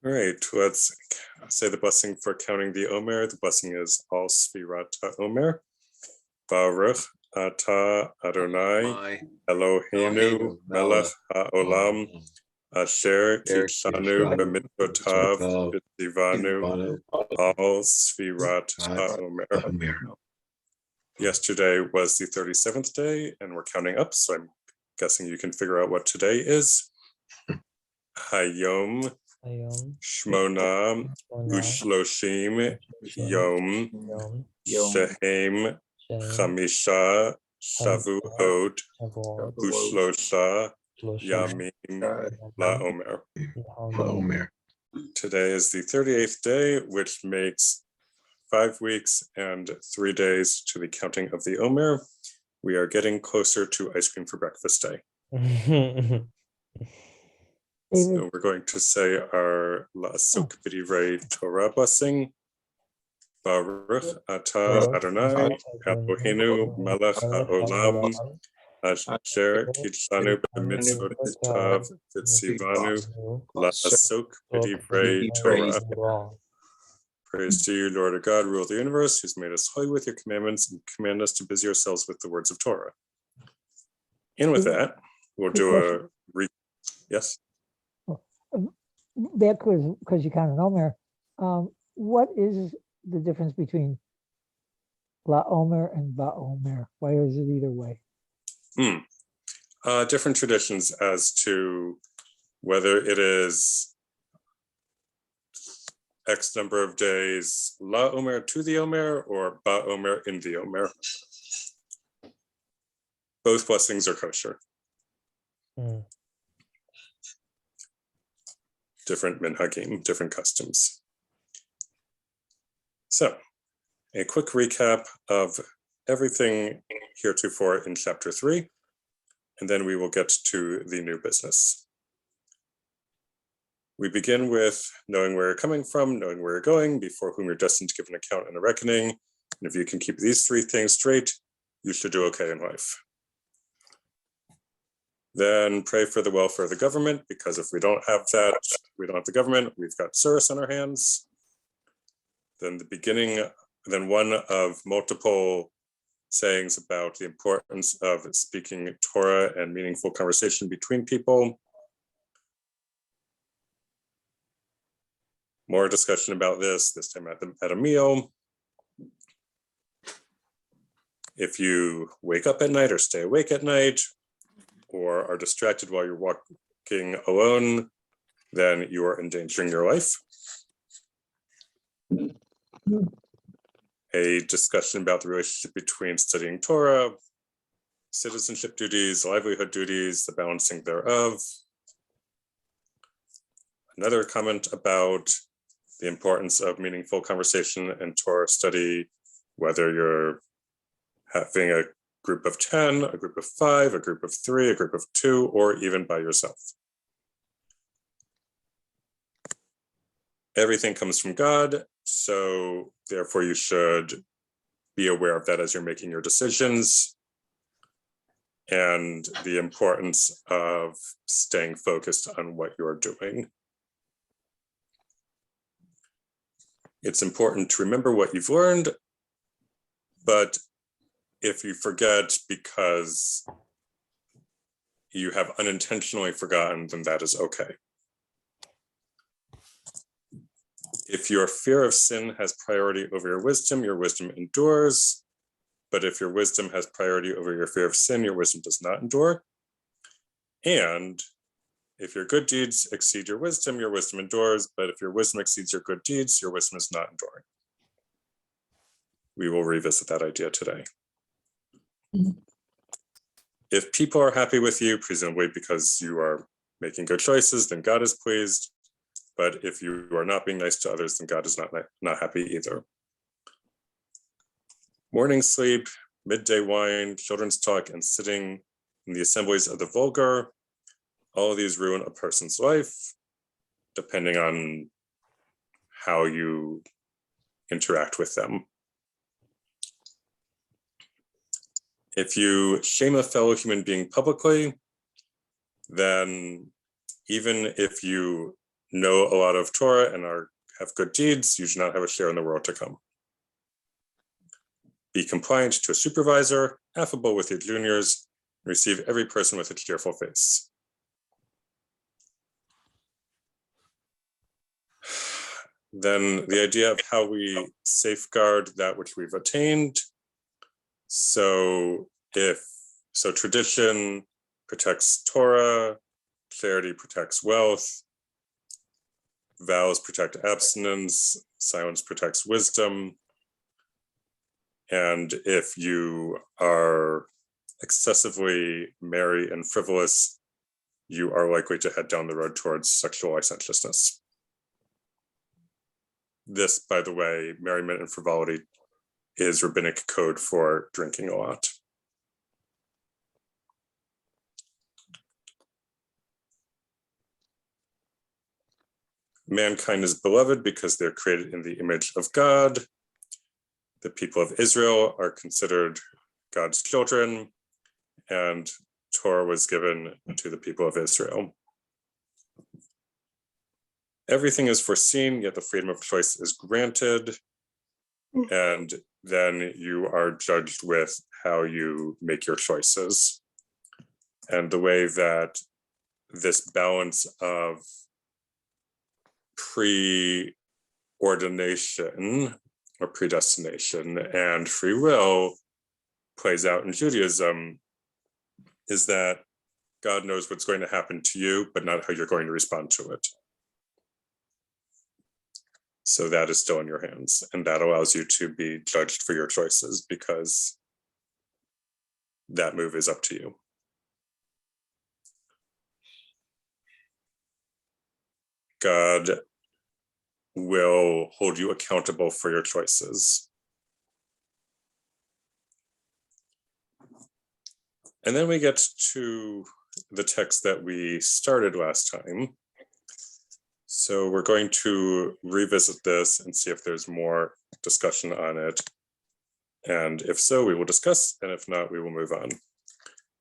All right, let's say the blessing for counting the Omer. The blessing is all Sfirat Omer. Baruch Ata Adonai Eloheinu Melech HaOlam Asher Kitshanu B'mitzvotav V'tzivanu Al Sfirat HaOmer. Yesterday was the 37th day, and we're counting up, so I'm guessing you can figure out what today is. Hayom Shmona Ushloshim Yom Shehem Chamisha Shavuot Ushlosha Yamim LaOmer. Today is the 38th day, which makes 5 weeks and 3 days to the counting of the Omer. We are getting closer to ice cream for breakfast day. So we're going to say our La'asok B'divrei Torah blessing. Baruch Ata Adonai Eloheinu Melech HaOlam Asher Kitshanu B'mitzvotav V'tzivanu La'asok B'divrei Torah. Praise to you, Lord our God, ruler of the universe, who's made us holy with your commandments and command us to busy ourselves with the words of Torah. And with that, we'll do a yes. That because you counted Omer. What is the difference between La Omer and Ba Omer? Why is it either way? Different traditions as to whether it is X number of days La Omer to the Omer or Ba Omer in the Omer. Both blessings are kosher. Different minhagim, different customs. So, a quick recap of everything heretofore in chapter 3, and then we will get to the new business. We begin with knowing where you're coming from, knowing where you're going, before whom you're destined to give an account and a reckoning. And if you can keep these 3 things straight, you should do okay in life. Then pray for the welfare of the government, because if we don't have that, we don't have the government, we've got Surus on our hands. Then one of multiple sayings about the importance of speaking Torah and meaningful conversation between people. More discussion about this time at a meal. If you wake up at night or stay awake at night, or are distracted while you're walking alone, then you are endangering your life. A discussion about the relationship between studying Torah, citizenship duties, livelihood duties, the balancing thereof. Another comment about the importance of meaningful conversation and Torah study, whether you're having a group of 10, a group of 5, a group of 3, a group of 2, or even by yourself. Everything comes from God, so therefore you should be aware of that as you're making your decisions, and the importance of staying focused on what you're doing. It's important to remember what you've learned, but if you forget because you have unintentionally forgotten, then that is okay. If your fear of sin has priority over your wisdom endures. But if your wisdom has priority over your fear of sin, your wisdom does not endure. And if your good deeds exceed your wisdom endures. But if your wisdom exceeds your good deeds, your wisdom is not enduring. We will revisit that idea today. If people are happy with you, presumably because you are making good choices, then God is pleased. But if you are not being nice to others, then God is not happy either. Morning sleep, midday wine, children's talk, and sitting in the assemblies of the vulgar, all of these ruin a person's life, depending on how you interact with them. If you shame a fellow human being publicly, then even if you know a lot of Torah and have good deeds, you do not have a share in the world to come. Be compliant to a supervisor, affable with your juniors, and receive every person with a cheerful face. Then the idea of how we safeguard that which we've attained. So tradition protects Torah, clarity protects wealth, vows protect abstinence, silence protects wisdom. And if you are excessively merry and frivolous, you are likely to head down the road towards sexual licentiousness. This, by the way, merriment and frivolity is rabbinic code for drinking a lot. Mankind is beloved because they're created in the image of God. The people of Israel are considered God's children, and Torah was given to the people of Israel. Everything is foreseen, yet the freedom of choice is granted, and then you are judged with how you make your choices. And the way that this balance of preordination or predestination and free will plays out in Judaism is that God knows what's going to happen to you, but not how you're going to respond to it. So that is still in your hands, and that allows you to be judged for your choices because that move is up to you. God will hold you accountable for your choices. And then we get to the text that we started last time. So we're going to revisit this and see if there's more discussion on it. And if so, we will discuss, and if not, we will move on.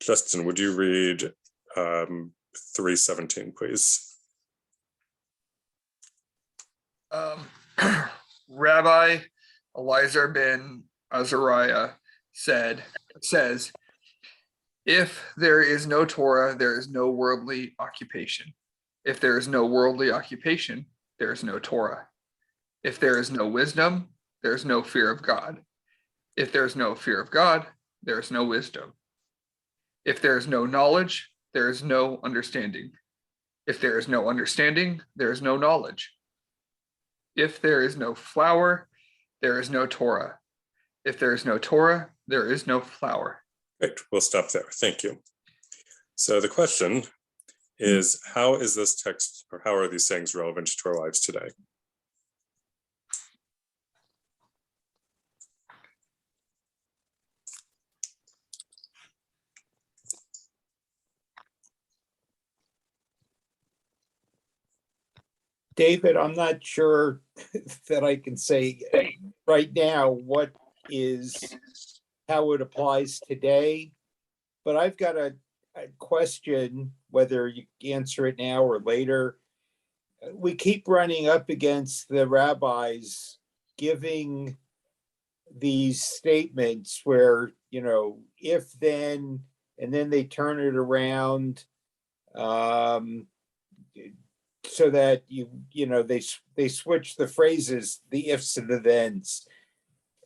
Justin, would you read 3:17, please? Rabbi Eliezer ben Azariah says, if there is no Torah, there is no worldly occupation. If there is no worldly occupation, there is no Torah. If there is no wisdom, there is no fear of God. If there is no fear of God, there is no wisdom. If there is no knowledge, there is no understanding. If there is no understanding, there is no knowledge. If there is no flower, there is no Torah. If there is no Torah, there is no flower. Great, we'll stop there. Thank you. So the question is, how is this text, or how are these sayings relevant to our lives today? David, I'm not sure that I can say right now what is how it applies today, but I've got a question, whether you answer it now or later. We keep running up against the rabbis giving these statements where, if then, and then they turn it around so that they switch the phrases, the ifs and the thens.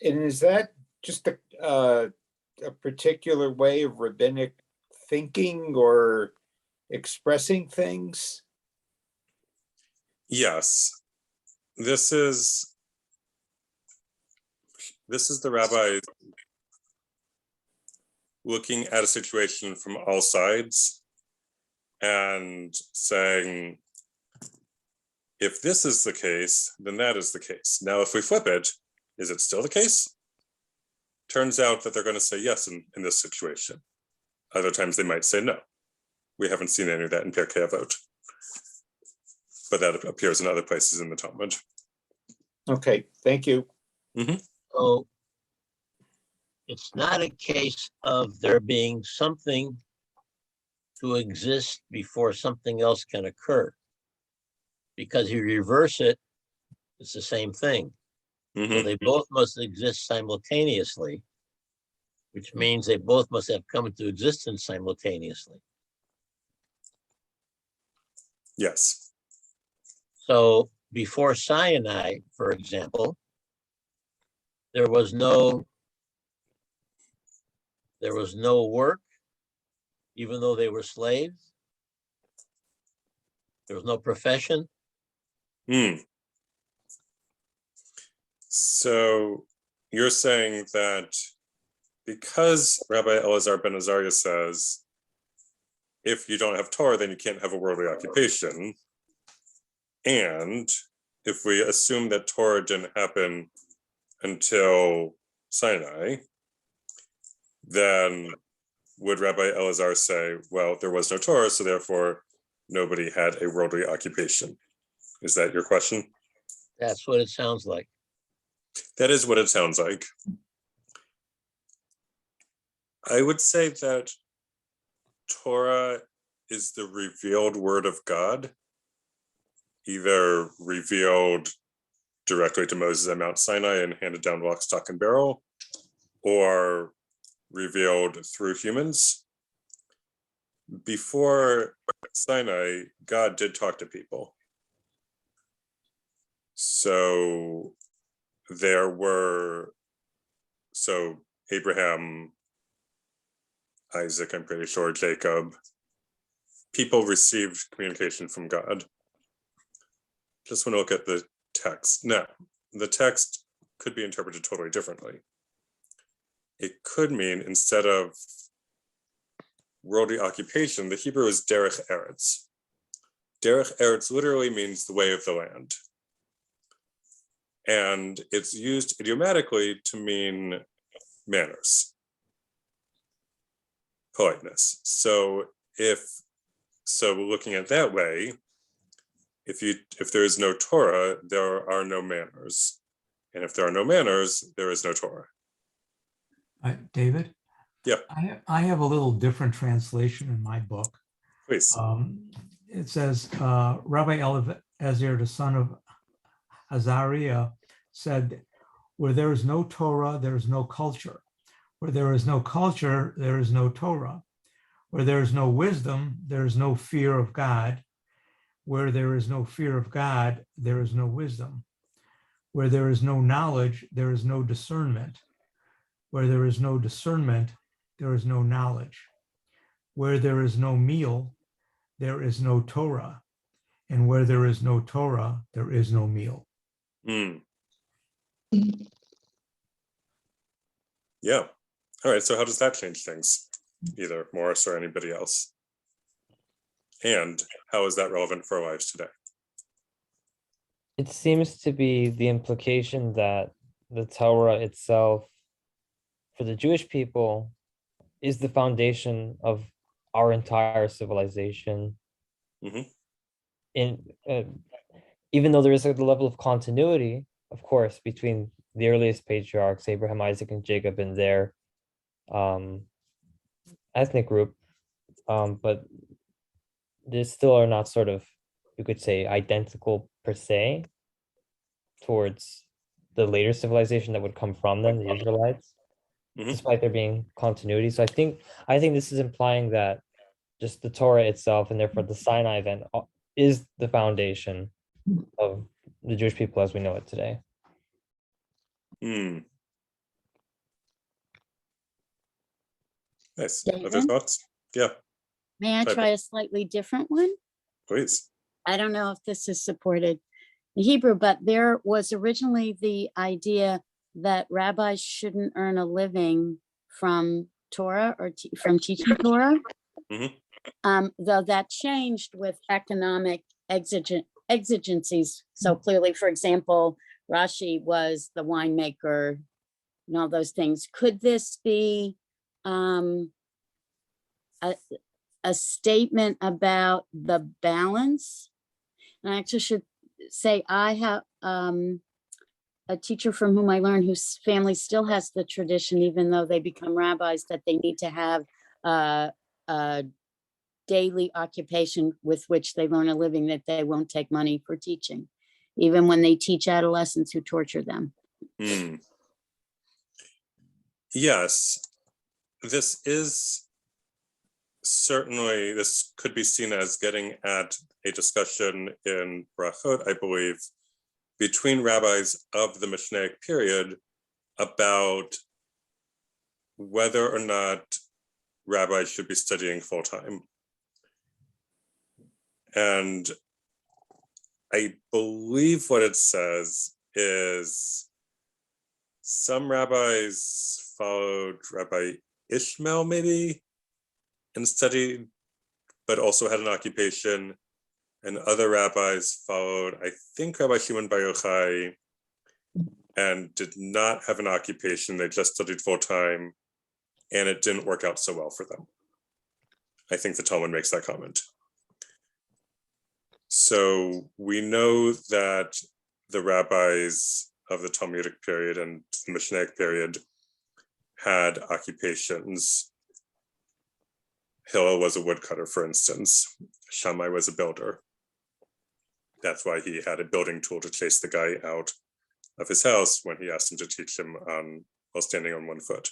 And is that just a particular way of rabbinic thinking or expressing things? Yes, this is the rabbi looking at a situation from all sides and saying, if this is the case, then that is the case. Now, if we flip it, is it still the case? Turns out that they're going to say yes in this situation. Other times they might say no. We haven't seen any of that in Pirkei Avot, but that appears in other places in the Talmud. Okay, thank you. Mm-hmm. So it's not a case of there being something to exist before something else can occur. because you reverse it, it's the same thing. So Mhm. they both must exist simultaneously, which means they both must have come into existence simultaneously. Yes. So before Sinai, for example, there was no work, even though they were slaves. There was no profession. Hmm. So you're saying that because Rabbi Elazar ben Azariah says, if you don't have Torah, then you can't have a worldly occupation. And if we assume that Torah didn't happen until Sinai, then would Rabbi Elazar say, well, there was no Torah, so therefore nobody had a worldly occupation? Is that your question? That's what it sounds like. That is what it sounds like. I would say that Torah is the revealed word of God, either revealed directly to Moses at Mount Sinai and handed down lock, stock, and barrel, or revealed through humans. Before Sinai, God did talk to people. So Abraham, Isaac, I'm pretty sure, Jacob, people received communication from God. Just want to look at the text. Now, the text could be interpreted totally differently. It could mean, instead of worldly occupation, the Hebrew is derech eretz. Derech eretz literally means the way of the land. And it's used idiomatically to mean manners, politeness. So looking at that way, if there is no Torah, there are no manners. And if there are no manners, there is no Torah. David? Yeah. I have a little different translation in my book. Please. It says, Rabbi Eliezer, the son of Azariah, said, where there is no Torah, there is no culture. Where there is no culture, there is no Torah. Where there is no wisdom, there is no fear of God. Where there is no fear of God, there is no wisdom. Where there is no knowledge, there is no discernment. Where there is no discernment, there is no knowledge. Where there is no meal, there is no Torah. And where there is no Torah, there is no meal. Yeah. All right. So how does that change things? Either Morris or anybody else? And how is that relevant for our lives today? It seems to be the implication that the Torah itself, for the Jewish people, is the foundation of our entire civilization. Mhm. Even though there is a level of continuity, of course, between the earliest patriarchs, Abraham, Isaac, and Jacob, and their ethnic group, but they still are not sort of, you could say, identical per se towards the later civilization that would come from them, the Israelites, despite there being continuity. So I think this is implying that just the Torah itself, and therefore the Sinai event, is the foundation of the Jewish people as we know it today. Nice. David? Other thoughts? Yeah, May I Type try a slightly different one? please. I don't know if this is supported in Hebrew, but there was originally the idea that rabbis shouldn't earn a living from Torah or from teaching Torah. Though that changed with economic exigencies. So clearly, for example, Rashi was the winemaker and all those things. Could this be a statement about the balance? And I actually should say I have a teacher from whom I learned whose family still has the tradition, even though they become rabbis, that they need to have a daily occupation with which they learn a living, that they won't take money for teaching, even when they teach adolescents who torture them. Yes, this is certainly, this could be seen as getting at a discussion in Brachot, I believe, between rabbis of the Mishnaic period about whether or not rabbis should be studying full-time. And I believe what it says is some rabbis followed Rabbi Ishmael maybe and studied, but also had an occupation, and other rabbis followed, I think, Rabbi Shimon Bar Yochai, and did not have an occupation. They just studied full-time, and it didn't work out so well for them. I think the Talmud makes that comment. So we know that the rabbis of the Talmudic period and the Mishnaic period had occupations. Hillel was a woodcutter, for instance. Shammai was a builder. That's why he had a building tool to chase the guy out of his house when he asked him to teach him while standing on one foot.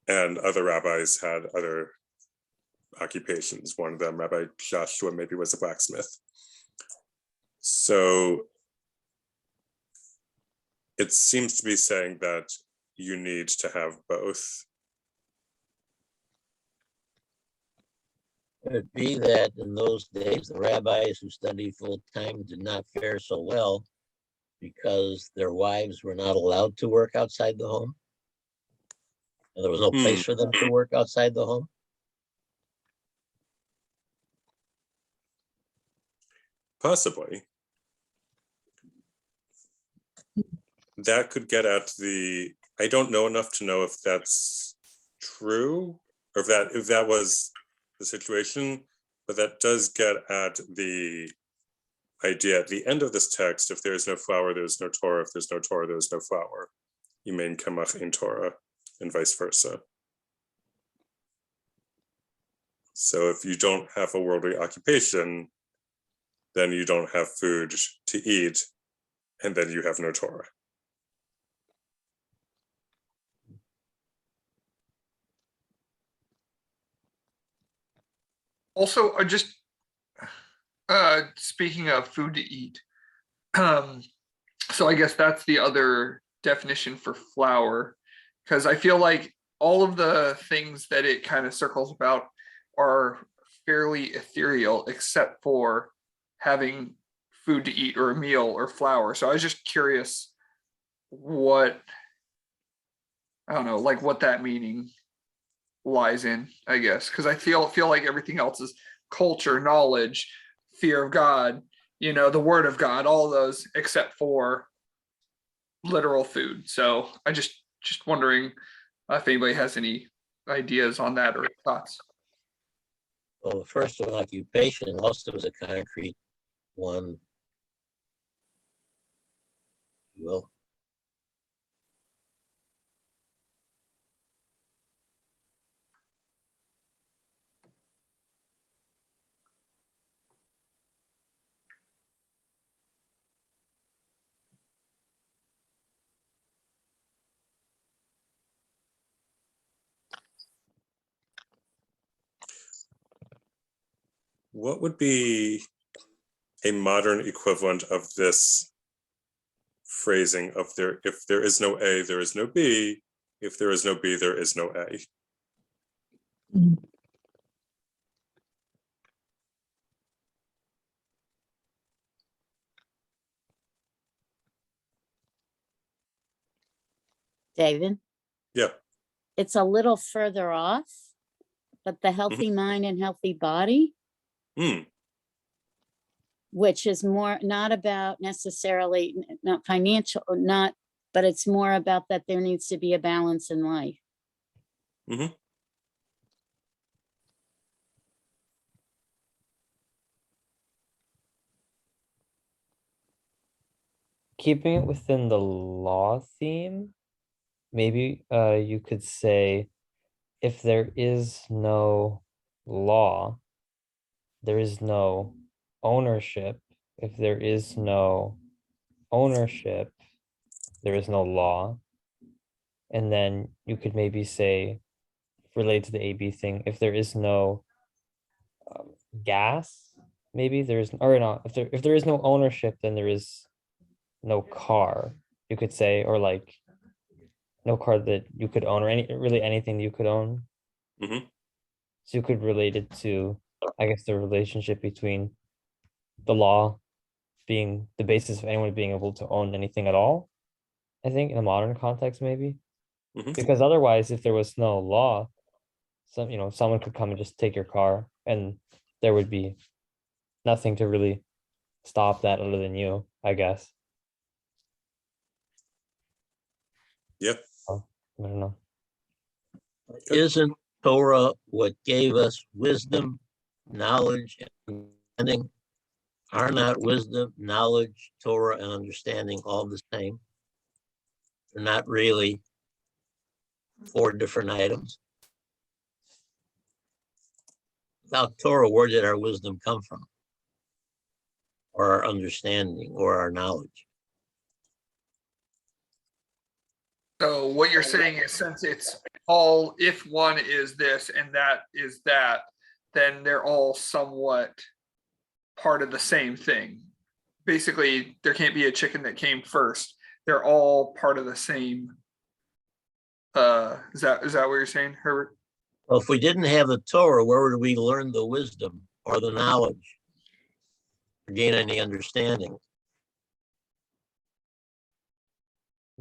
And other rabbis had other occupations. One of them, Rabbi Joshua, maybe was a blacksmith. So it seems to be saying that you need to have both. Could it be that in those days, the rabbis who studied full-time did not fare so well because their wives were not allowed to work outside the home? And there was no place for them to work outside the home? Possibly. That could get at the, I don't know enough to know if that's true or if that was the situation, but that does get at the idea at the end of this text: if there is no flour, there is no Torah. If there's no Torah, there is no flour. Imein kamach in Torah, and vice versa. So if you don't have a worldly occupation, then you don't have food to eat, and then you have no Torah. Also, just speaking of food to eat, so I guess that's the other definition for flour, because I feel like all of the things that it kind of circles about are fairly ethereal, except for having food to eat or a meal or flour. So I was just curious what, I don't know, like what that meaning lies in, I guess, because I feel like everything else is culture, knowledge, fear of God, the word of God, all those except for literal food. So I just wondering if anybody has any ideas on that or thoughts. Well, the first one, occupation, also is a concrete one. Well, What would be a modern equivalent of this phrasing of if there is no A, there is no B. If there is no B, there is no A. David? Yeah. It's a little further off, but the healthy mind and healthy body, which is more not about necessarily not financial, but it's more about that there needs to be a balance in life. Keeping it within the law theme, maybe you could say if there is no law, there is no ownership. If there is no ownership, there is no law. And then you could maybe say, related to the AB thing, if there is no gas, maybe there's, or not, if there is no ownership, then there is no car, you could say, or like no car that you could own, or really anything you could own. Mhm. So you could relate it to, I guess, the relationship between the law being the basis of anyone being able to own anything at all, I think, in a modern context, maybe. Mhm. Because otherwise, if there was no law, someone could come and just take your car, and there would be nothing to really stop that other than you, I guess. Yeah. I don't know. Isn't Torah what gave us wisdom, knowledge, and understanding? Are not wisdom, knowledge, Torah, and understanding all the same? They're not really 4 different items. Without Torah, where did our wisdom come from? Or our understanding or our knowledge? So what you're saying is, since it's all, if one is this and that is that, then they're all somewhat part of the same thing. Basically, there can't be a chicken that came first. They're all part of the same. Is that what you're saying, Herbert? Well, if we didn't have the Torah, where would we learn the wisdom or the knowledge? Or gain any understanding?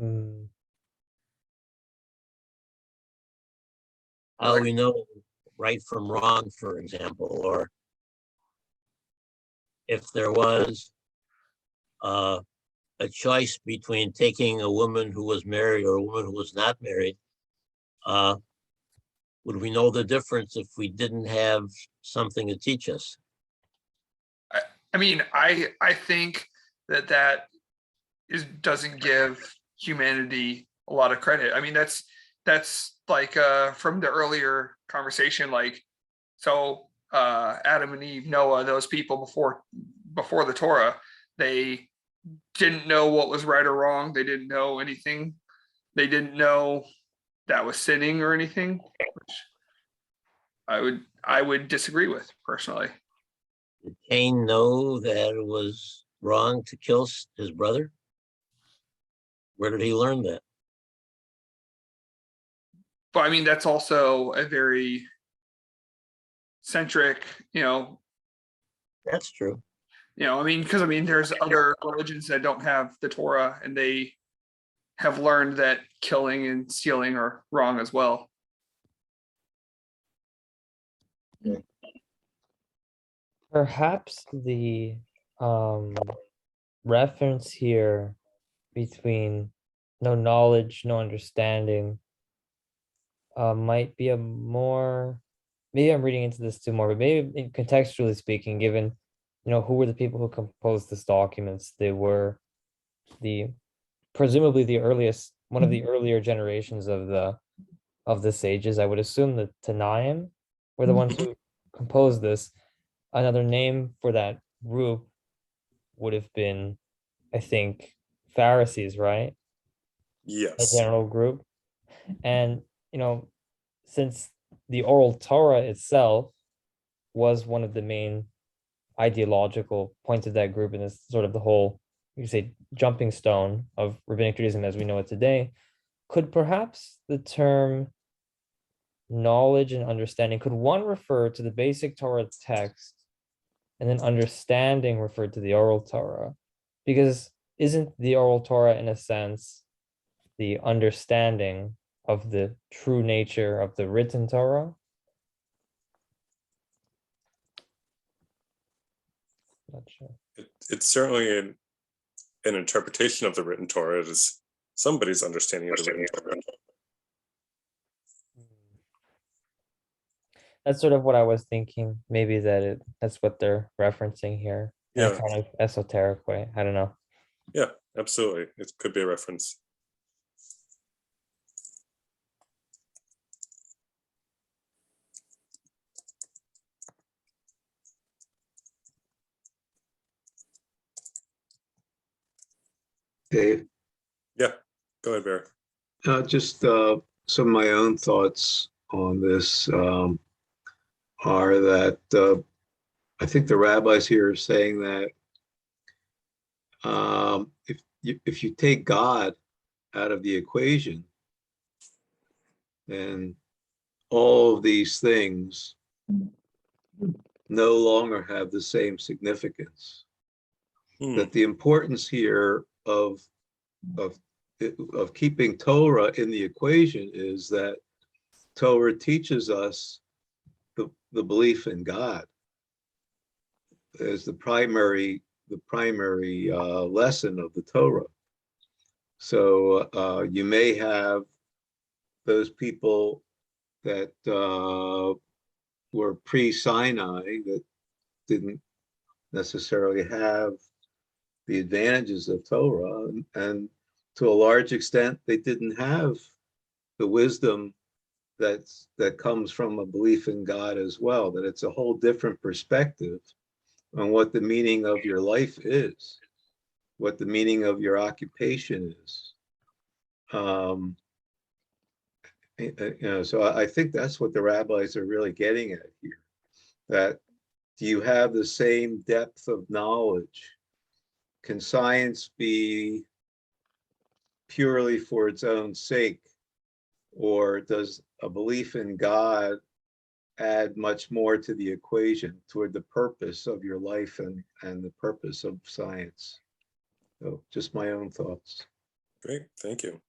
Mm, How do we know right from wrong, for example, or if there was a choice between taking a woman who was married or a woman who was not married, would we know the difference if we didn't have something to teach us? I mean, I think that doesn't give humanity a lot of credit. I mean, that's like from the earlier conversation, like, so Adam and Eve, Noah, those people before the Torah, they didn't know what was right or wrong. They didn't know anything. They didn't know that was sinning or anything, which I would disagree with personally. Did Cain know that it was wrong to kill his brother? Where did he learn that? But I mean, that's also a very centric, That's true. I mean, because I mean, there's other religions that don't have the Torah, and they have learned that killing and stealing are wrong as well. Perhaps the reference here between no knowledge, no understanding, might be a more, maybe I'm reading into this too more, but maybe contextually speaking, given, who were the people who composed this documents? They were presumably one of the earlier generations of the sages. I would assume the Tanaim were the ones who composed this. Another name for that group would have been, I think, Pharisees, right? A Yes. general group. And, since the oral Torah itself was one of the main ideological points of that group, and is sort of the whole, you say, jumping stone of rabbinic Judaism as we know it today, could perhaps the term knowledge and understanding, could one refer to the basic Torah text, and then understanding referred to the oral Torah? Because isn't the oral Torah, in a sense, the understanding of the true nature of the written Torah? Not sure. It's certainly an interpretation of the written Torah. It is somebody's understanding of the written Torah. That's sort of what I was thinking. Maybe that's what they're referencing here in a Yeah. kind of esoteric way. I don't know. Yeah, absolutely. It could be a reference. Dave, Yeah, go ahead, Bear. just some of my own thoughts on this are that I think the rabbis here are saying that if you take God out of the equation, then all of these things no longer have the same significance. That the importance here of keeping Torah in the equation is that Torah teaches us the belief in God as the primary lesson of the Torah. So you may have those people that were pre-Sinai that didn't necessarily have the advantages of Torah, and to a large extent, they didn't have the wisdom that comes from a belief in God as well, that it's a whole different perspective on what the meaning of your life is, what the meaning of your occupation is. So I think that's what the rabbis are really getting at here, that do you have the same depth of knowledge? Can science be purely for its own sake, or does a belief in God add much more to the equation toward the purpose of your life and the purpose of science? So just my own thoughts. Great, thank you.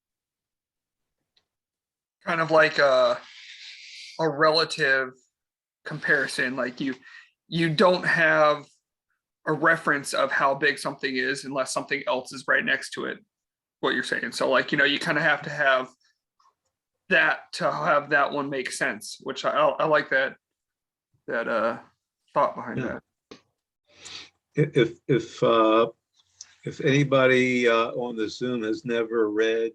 Kind of like a relative comparison, like you don't have a reference of how big something is unless something else is right next to it, what you're saying. So like, you kind of have to have that to have that one make sense, which I like that thought behind Yeah. that. If anybody on the Zoom has never read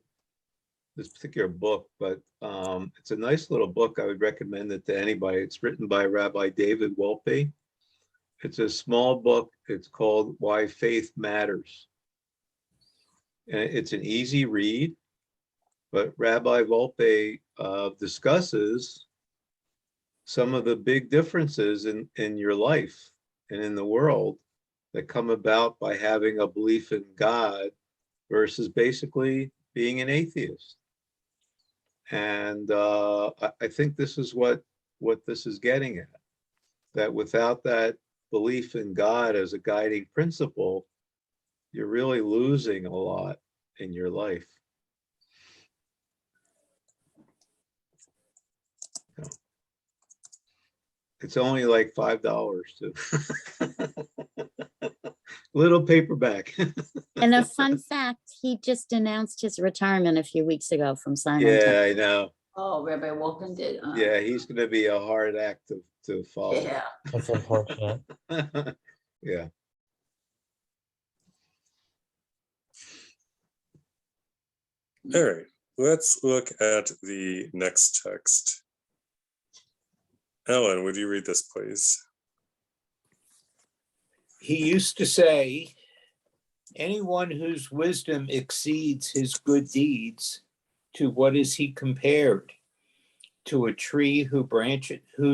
this particular book, but it's a nice little book. I would recommend it to anybody. It's written by Rabbi David Wolpe. It's a small book. It's called Why Faith Matters. And it's an easy read, but Rabbi Wolpe discusses some of the big differences in your life and in the world that come about by having a belief in God versus basically being an atheist. And I think this is what this is getting at, that without that belief in God as a guiding principle, you're really losing a lot in your life. It's only like $5 too. Little paperback. And a fun fact, he just announced his retirement a few weeks ago from Simon. Yeah, I know. Oh, Rabbi Wolfman did. Yeah, he's going to be a hard act to follow. Yeah. That's unfortunate. Yeah. All right, let's look at the next text. Ellen, would you read this, please? He used to say, anyone whose wisdom exceeds his good deeds, to what is he compared? To a tree whose branches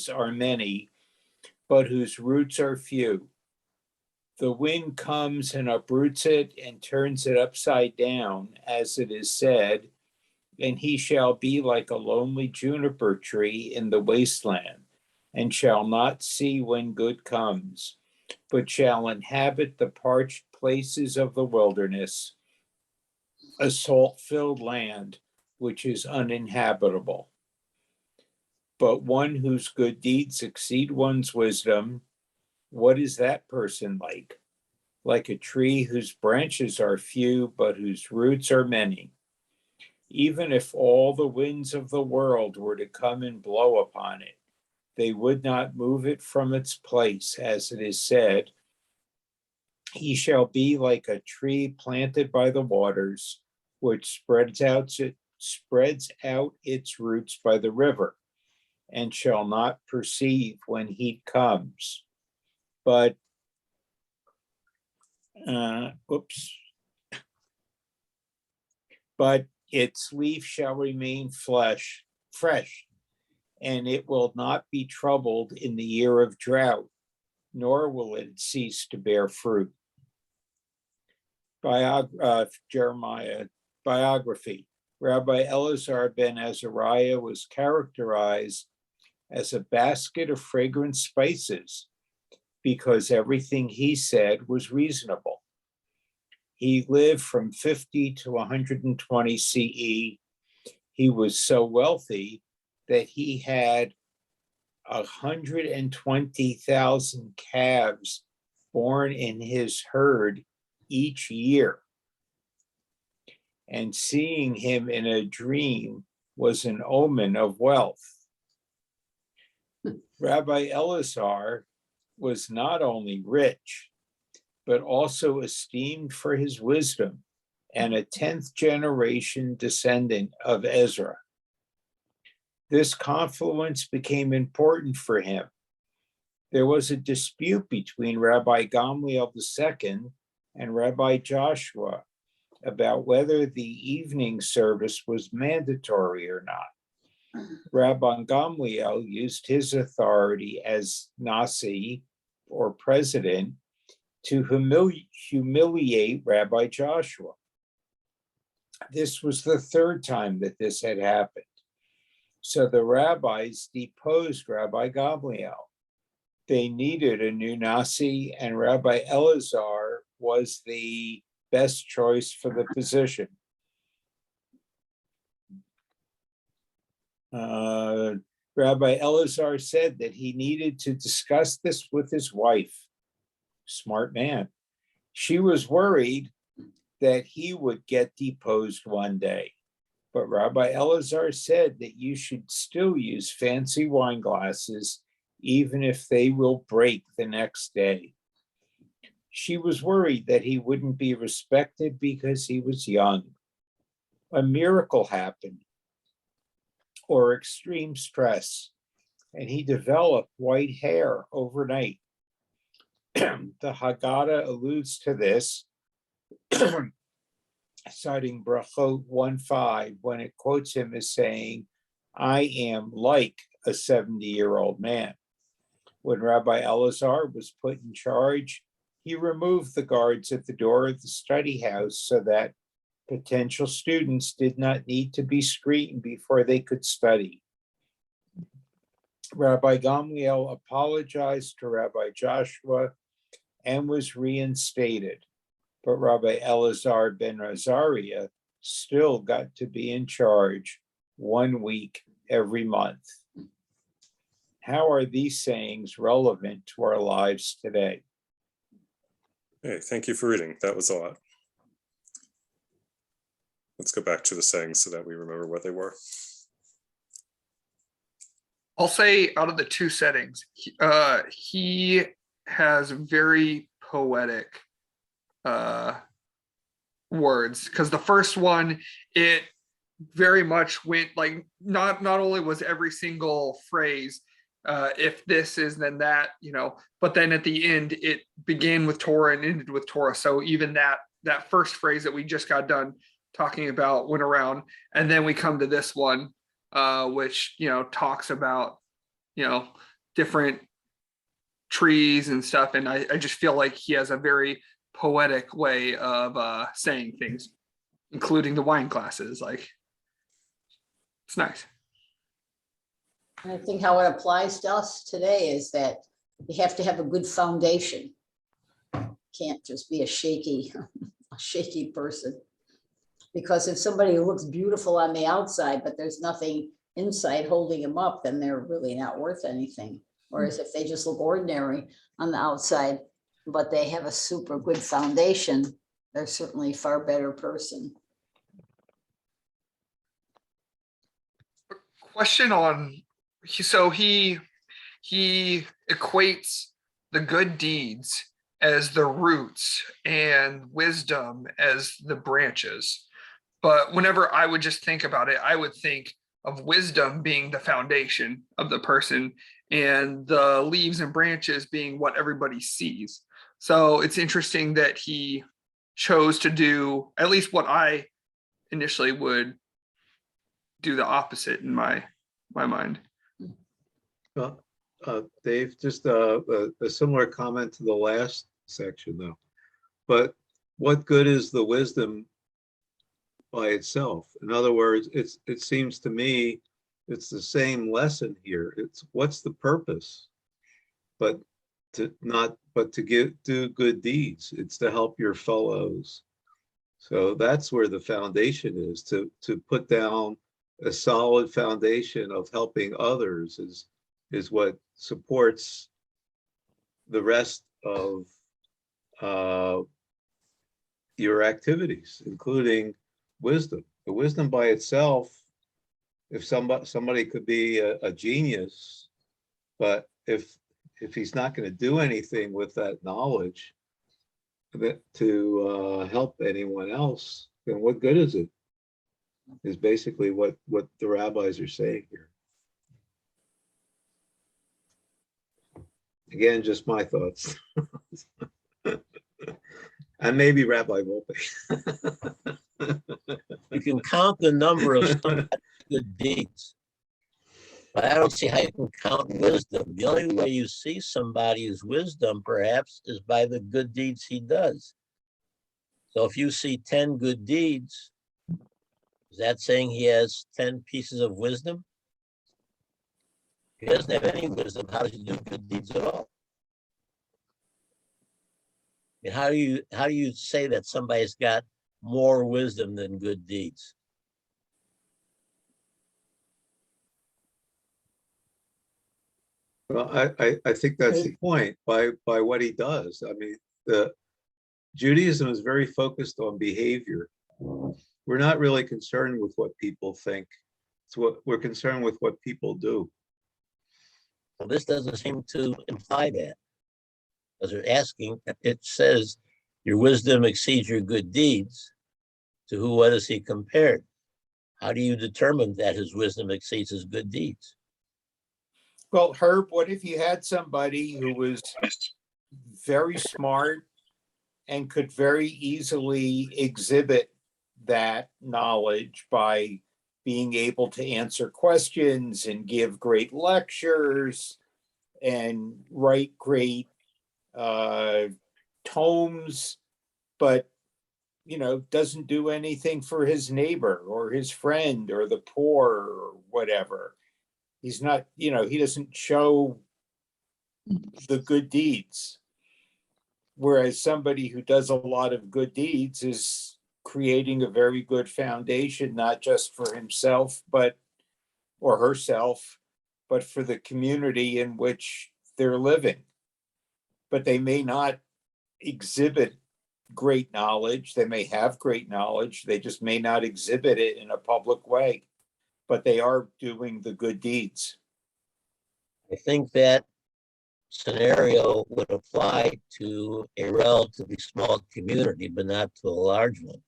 are many, but whose roots are few. The wind comes and uproots it and turns it upside down, as it is said, and he shall be like a lonely juniper tree in the wasteland, and shall not see when good comes, but shall inhabit the parched places of the wilderness, a salt-filled land which is uninhabitable. But one whose good deeds exceed one's wisdom, what is that person like? Like a tree whose branches are few, but whose roots are many. Even if all the winds of the world were to come and blow upon it, they would not move it from its place, as it is said, he shall be like a tree planted by the waters, which spreads out its roots by the river, and shall not perceive when heat comes, but Oops. But its leaf shall remain fresh, and it will not be troubled in the year of drought, nor will it cease to bear fruit. Jeremiah biography. Rabbi Elazar ben Azariah was characterized as a basket of fragrant spices because everything he said was reasonable. He lived from 50 to 120 CE. He was so wealthy that he had 120,000 calves born in his herd each year. And seeing him in a dream was an omen of wealth. Rabbi Elazar was not only rich, but also esteemed for his wisdom and a 10th generation descendant of Ezra. This confluence became important for him. There was a dispute between Rabbi Gamliel II and Rabbi Joshua about whether the evening service was mandatory or not. Rabbi Gamliel used his authority as Nasi, or president, to humiliate Rabbi Joshua. This was the third time that this had happened. So the rabbis deposed Rabbi Gamliel. They needed a new Nasi, and Rabbi Elazar was the best choice for the position. Rabbi Elazar said that he needed to discuss this with his wife. Smart man. She was worried that he would get deposed one day. But Rabbi Elazar said that you should still use fancy wine glasses, even if they will break the next day. She was worried that he wouldn't be respected because he was young. A miracle happened, or extreme stress, and he developed white hair overnight. The Haggadah alludes to this, citing Brachot 1:5, when it quotes him as saying, I am like a 70-year-old man. When Rabbi Elazar was put in charge, he removed the guards at the door of the study house so that potential students did not need to be screened before they could study. Rabbi Gamliel apologized to Rabbi Joshua and was reinstated, but Rabbi Elazar ben Azariah still got to be in charge 1 week every month. How are these sayings relevant to our lives today? Hey, thank you for reading. That was a lot. Let's go back to the sayings so that we remember what they were. I'll say out of the two settings, he has very poetic words, because the first one, it very much went like, not only was every single phrase if this is then that, but then at the end it began with Torah and ended with Torah. So even that first phrase that we just got done talking about went around, and then we come to this one, which talks about different trees and stuff, and I just feel like he has a very poetic way of saying things, including the wine glasses. Like, it's nice. I think how it applies to us today is that you have to have a good foundation. Can't just be a shaky person. Because if somebody looks beautiful on the outside, but there's nothing inside holding them up, then they're really not worth anything. Whereas if they just look ordinary on the outside, but they have a super good foundation, they're certainly a far better person. Question on, so he equates the good deeds as the roots and wisdom as the branches. But whenever I would just think about it, I would think of wisdom being the foundation of the person and the leaves and branches being what everybody sees. So it's interesting that he chose to do at least what I initially would do the opposite in my mind. Well, Dave, just a similar comment to the last section though. But what good is the wisdom by itself? In other words, it seems to me it's the same lesson here. It's what's the purpose? But to do good deeds. It's to help your fellows. So that's where the foundation is, to put down a solid foundation of helping others is what supports the rest of your activities, including wisdom. The wisdom by itself, if somebody could be a genius, but if he's not going to do anything with that knowledge to help anyone else, then what good is it? Is basically what the rabbis are saying here. Again, just my thoughts. And maybe Rabbi Volpe. You can count the number of somebody's good deeds, but I don't see how you can count wisdom. The only way you see somebody's wisdom, perhaps, is by the good deeds he does. So if you see 10 good deeds, is that saying he has 10 pieces of wisdom? If he doesn't have any wisdom, how does he do good deeds at all? And how do you say that somebody's got more wisdom than good deeds? Well, I think that's the point by what he does. I mean, the Judaism is very focused on behavior. We're not really concerned with what people think. It's what we're concerned with what people do. Well, this doesn't seem to imply that. Because they're asking, it says your wisdom exceeds your good deeds. To what is he compared? How do you determine that his wisdom exceeds his good deeds? Well, Herb, what if you had somebody who was very smart and could very easily exhibit that knowledge by being able to answer questions and give great lectures and write great tomes, but doesn't do anything for his neighbor or his friend or the poor or whatever. He's not, he doesn't show the good deeds. Whereas somebody who does a lot of good deeds is creating a very good foundation, not just for himself, or herself, but for the community in which they're living. But they may not exhibit great knowledge. They may have great knowledge. They just may not exhibit it in a public way, but they are doing the good deeds. I think that scenario would apply to a relatively small community, but not to a large one.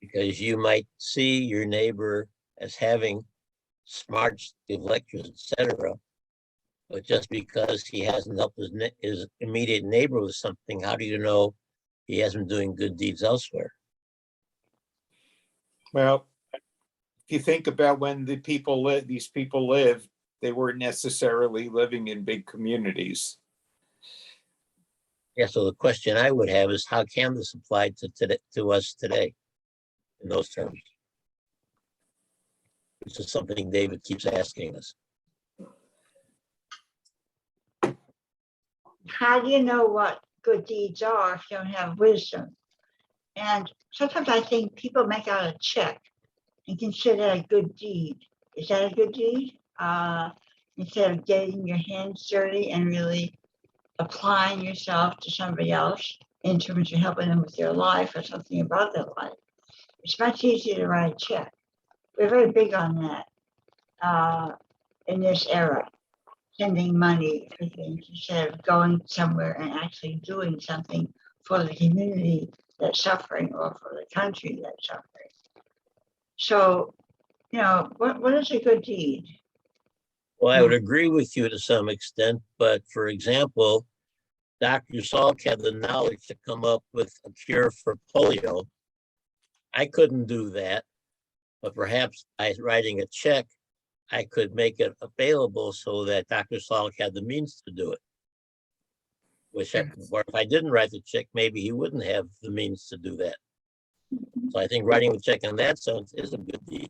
Because you might see your neighbor as having smarts, give lectures, etc. But just because he hasn't helped his immediate neighbor with something, how do you know he hasn't been doing good deeds elsewhere? Well, if you think about when these people lived, they weren't necessarily living in big communities. Yeah, so the question I would have is how can this apply to us today in those terms? This is something David keeps asking us. How do you know what good deeds are if you don't have wisdom? And sometimes I think people make out a check and consider that a good deed. Is that a good deed? Instead of getting your hands dirty and really applying yourself to somebody else in terms of helping them with their life or something about their life. It's much easier to write a check. We're very big on that in this era, sending money for things instead of going somewhere and actually doing something for the community that's suffering or for the country that's suffering. So, what is a good deed? Well, I would agree with you to some extent, but for example, Dr. Salk had the knowledge to come up with a cure for polio. I couldn't do that, but perhaps by writing a check, I could make it available so that Dr. Salk had the means to do it. Or if I didn't write the check, maybe he wouldn't have the means to do that. So I think writing the check in that sense is a good deed.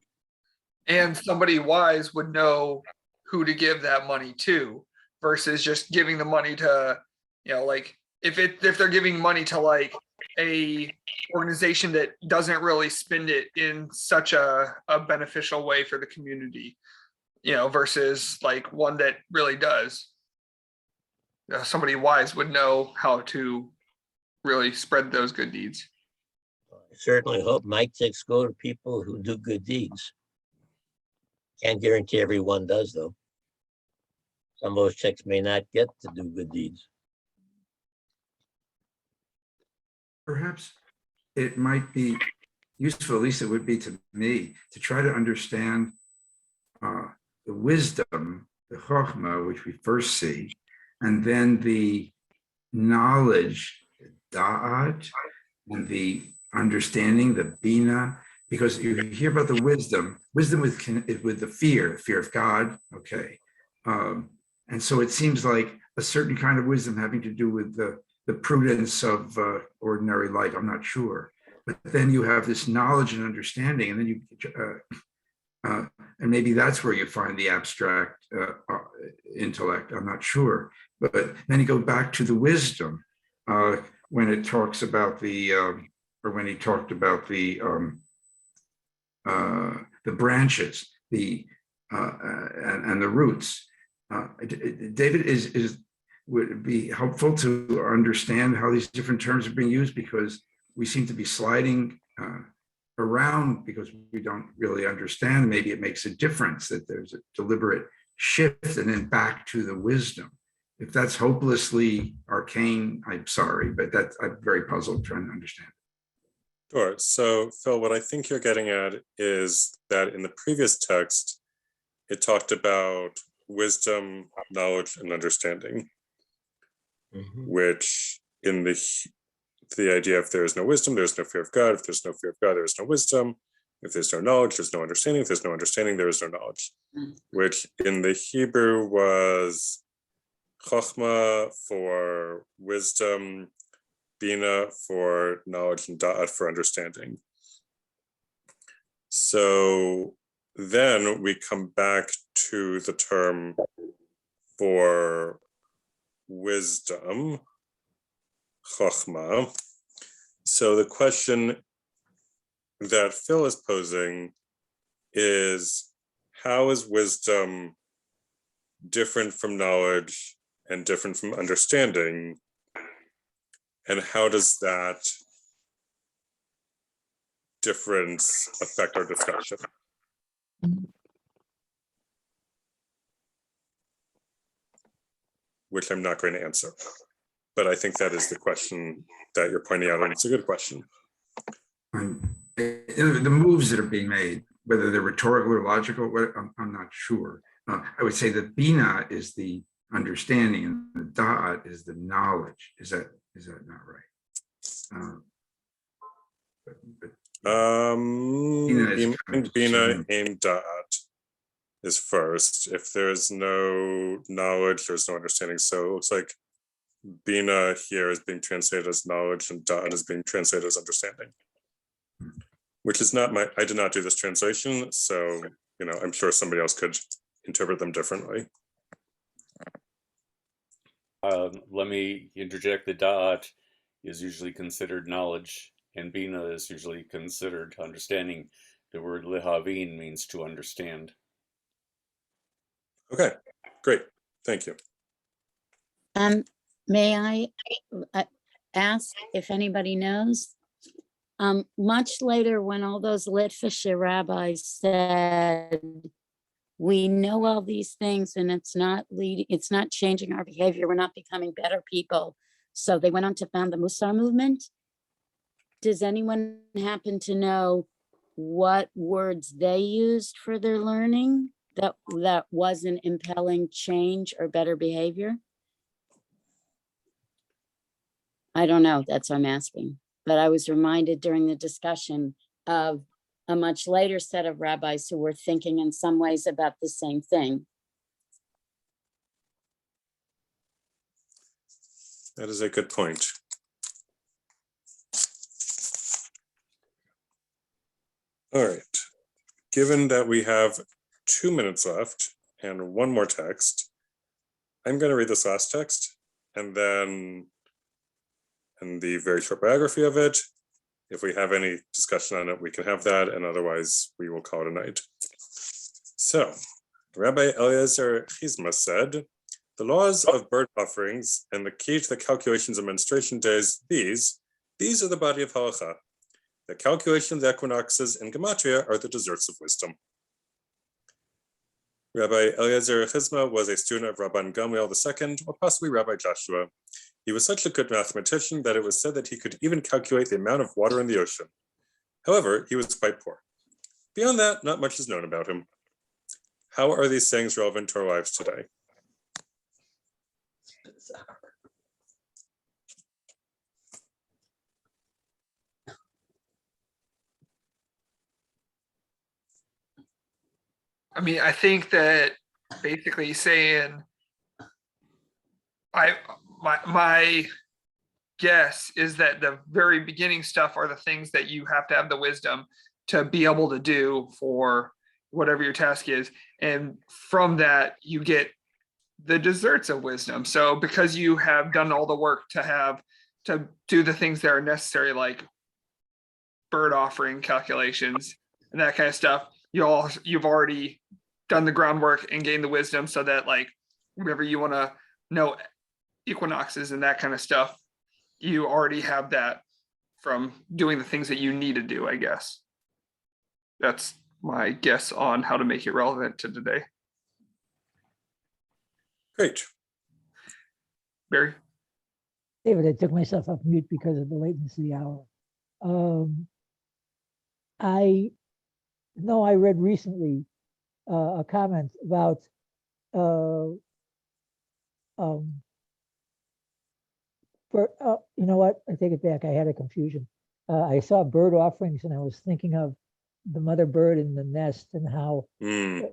And somebody wise would know who to give that money to versus just giving the money to, like if they're giving money to like a organization that doesn't really spend it in such a beneficial way for the community, versus like one that really does. Somebody wise would know how to really spread those good deeds. I certainly hope my checks go to people who do good deeds. Can't guarantee everyone does, though. Some of those checks may not get to do good deeds. Perhaps it might be useful, at least it would be to me, to try to understand the wisdom, the chokhmah, which we first see, and then the knowledge, the da'at, and the understanding, the bina, because you hear about the wisdom with the fear of God, okay. And so it seems like a certain kind of wisdom having to do with the prudence of ordinary life, I'm not sure. But then you have this knowledge and understanding, and then you, and maybe that's where you find the abstract intellect, I'm not sure. But then you go back to the wisdom when it talks about or when he talked about the branches, and the roots. David would be helpful to understand how these different terms are being used, because we seem to be sliding around because we don't really understand. Maybe it makes a difference that there's a deliberate shift and then back to the wisdom. If that's hopelessly arcane, I'm sorry, but I'm very puzzled trying to understand. Sure. So, Phil, what I think you're getting at is that in the previous text, it talked about wisdom, knowledge, and understanding, which in the idea, if there is no wisdom, there's no fear of God. If there's no fear of God, there is no wisdom. If there's no knowledge, there's no understanding. If there's no understanding, there is no knowledge, which in the Hebrew was chokhmah for wisdom, bina for knowledge, and da'at for understanding. So then we come back to the term for wisdom, chokhmah. So the question that Phil is posing is, how is wisdom different from knowledge and different from understanding? And how does that difference affect our discussion? Which I'm not going to answer. But I think that is the question that you're pointing out, and it's a good question. The moves that are being made, whether they're rhetorical or logical, I'm not sure. I would say that bina is the understanding and the da'at is the knowledge. Is that not right? Bina and da'at is first. If there's no knowledge, there's no understanding. So it looks like bina here is being translated as knowledge and da'at is being translated as understanding, which is not I did not do this translation, so I'm sure somebody else could interpret them differently. Let me interject. The da'at is usually considered knowledge, and bina is usually considered understanding. The word lehavin means to understand. Okay, great. Thank you. May I ask if anybody knows? Much later, when all those Litvische rabbis said, we know all these things and it's not changing our behavior, we're not becoming better people. So they went on to found the Musar movement. Does anyone happen to know what words they used for their learning that wasn't impelling change or better behavior? I don't know, that's what I'm asking. But I was reminded during the discussion of a much later set of rabbis who were thinking in some ways about the same thing. That is a good point. All right. Given that we have 2 minutes left and one more text, I'm going to read this last text and then in the very short biography of it. If we have any discussion on it, we can have that, and otherwise we will call it a night. So, Rabbi Eliezer Chizma said, the laws of bird offerings and the key to the calculations of menstruation days, these are the body of halacha. The calculation of the equinoxes and gematria are the desserts of wisdom. Rabbi Eliezer Chizma was a student of Rabban Gamliel II, or possibly Rabbi Joshua. He was such a good mathematician that it was said that he could even calculate the amount of water in the ocean. However, he was quite poor. Beyond that, not much is known about him. How are these sayings relevant to our lives today? I mean, I think that basically saying, my guess is that the very beginning stuff are the things that you have to have the wisdom to be able to do for whatever your task is. And from that, you get the desserts of wisdom. So because you have done all the work to do the things that are necessary, like bird offering calculations and that kind of stuff, you've already done the groundwork and gained the wisdom, so that like whenever you want to know equinoxes and that kind of stuff, you already have that from doing the things that you need to do, I guess. That's my guess on how to make it relevant to today. Great. Barry? David, I took myself off mute because of the lateness of the hour. I know I read recently a comment about you know what? I take it back. I had a confusion. I saw bird offerings and I was thinking of the mother bird in the nest and how I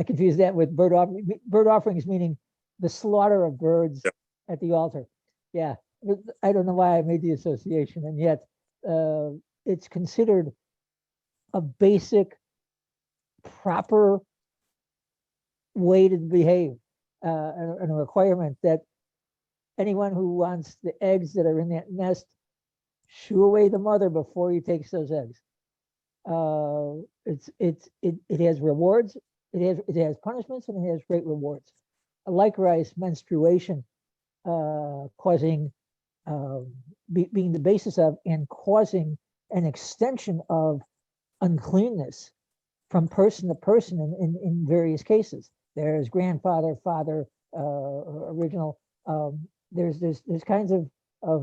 confused that with bird offerings, meaning the slaughter of birds at the altar. Yeah, I don't know why I made the association, and yet it's considered a basic, proper way to behave, and a requirement that anyone who wants the eggs that are in that nest, shoo away the mother before he takes those eggs. It has rewards, it has punishments, and it has great rewards. Likewise, menstruation causing being the basis of and causing an extension of uncleanness from person to person in various cases. There's grandfather, father, original. There's kinds of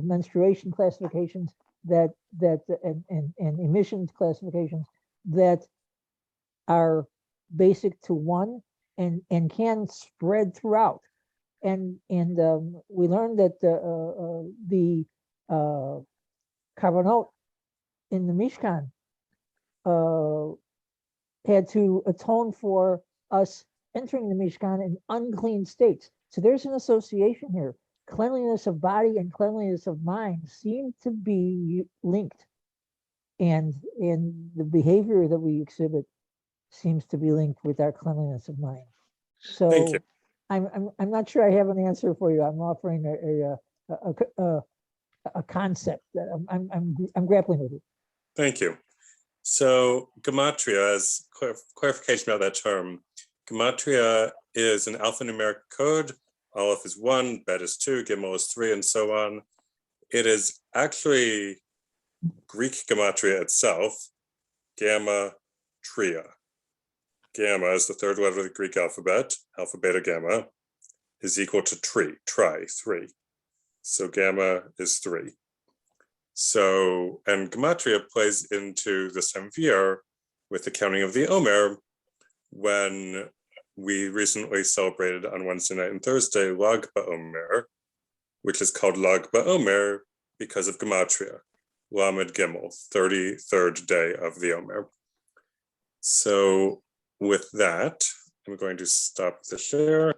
menstruation classifications and emissions classifications that are basic to one and can spread throughout. And we learned that the Karbanot in the Mishkan had to atone for us entering the Mishkan in unclean states. So there's an association here. Cleanliness of body and cleanliness of mind seem to be linked, and the behavior that we exhibit seems to be linked with our cleanliness of mind. So Thank you. I'm not sure I have an answer for you. I'm offering a concept that I'm grappling with it. Thank you. So gematria, as clarification about that term, gematria is an alphanumeric code. Aleph is 1, Bet is 2, Gimel is 3, and so on. It is actually Greek gematria itself, gamma tria. Gamma is the third letter of the Greek alphabet, alpha, beta, gamma, is equal to tri, 3. So gamma is 3. So, and gematria plays into this time of year with the counting of the Omer, when we recently celebrated on Wednesday night and Thursday Lag BaOmer, which is called Lag BaOmer because of Gematria, Lamed Gimel, 33rd day of the Omer. So with that, I'm going to stop the share.